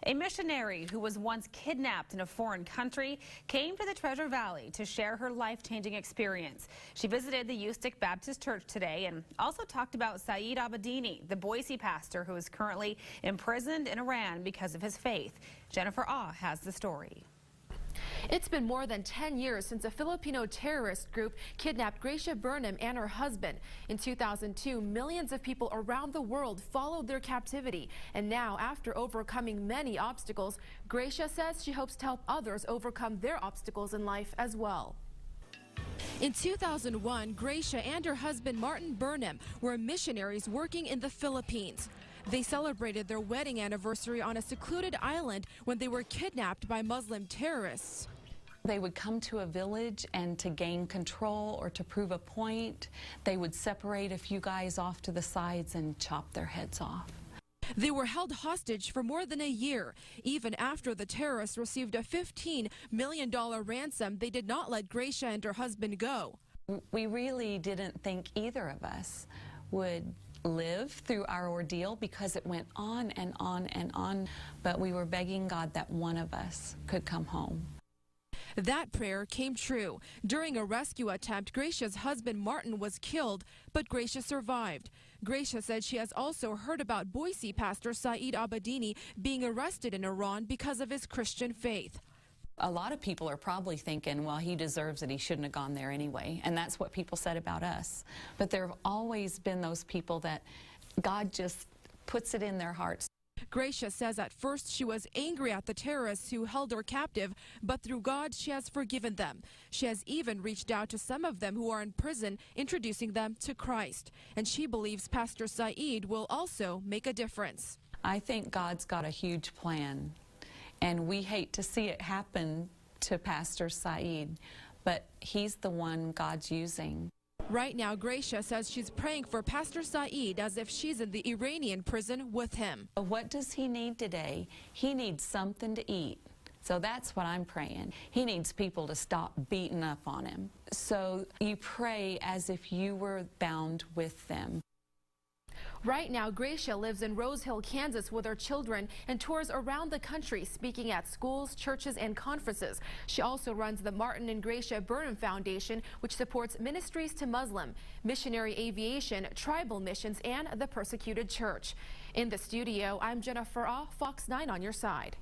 A missionary who was once kidnapped in a foreign country came to the Treasure Valley to share her life-changing experience. She visited the Ustick Baptist Church today and also talked about Saeed Abedini, the Boise pastor who is currently imprisoned in Iran because of his faith. Jennifer Ah has the story. It's been more than 10 years since a Filipino terrorist group kidnapped Gracia Burnham and her husband. In 2002, millions of people around the world followed their captivity. And now, after overcoming many obstacles, Gracia says she hopes to help others overcome their obstacles in life as well. In 2001, Gracia and her husband Martin Burnham were missionaries working in the Philippines. They celebrated their wedding anniversary on a secluded island when they were kidnapped by Muslim terrorists. They would come to a village, and to gain control or to prove a point, they would separate a few guys off to the sides and chop their heads off. They were held hostage for more than a year. Even after the terrorists received a $15 million ransom, they did not let Gracia and her husband go. We really didn't think either of us would live through our ordeal because it went on and on and on, but we were begging God that one of us could come home. That prayer came true. During a rescue attempt, Gracia's husband Martin was killed, but Gracia survived. Gracia said she has also heard about Boise pastor Saeed Abedini being arrested in Iran because of his Christian faith. A lot of people are probably thinking, well, he deserves it, he shouldn't have gone there anyway, and that's what people said about us. But there have always been those people that God just puts it in their hearts. Gracia says at first she was angry at the terrorists who held her captive, but through God she has forgiven them. She has even reached out to some of them who are in prison, introducing them to Christ. And she believes Pastor Saeed will also make a difference. I think God's got a huge plan, and we hate to see it happen to Pastor Saeed, but he's the one God's using. Right now, Gracia says she's praying for Pastor Saeed as if she's in the Iranian prison with him. What does he need today? He needs something to eat. So that's what I'm praying. He needs people to stop beating up on him. So you pray as if you were bound with them. Right now, Gracia lives in Rose Hill, Kansas with her children and tours around the country speaking at schools, churches, and conferences. She also runs the Martin and Gracia Burnham Foundation, which supports ministries to Muslim, missionary aviation, tribal missions, and the persecuted church. In the studio, I'm Jennifer Ah, Fox 9 on your side.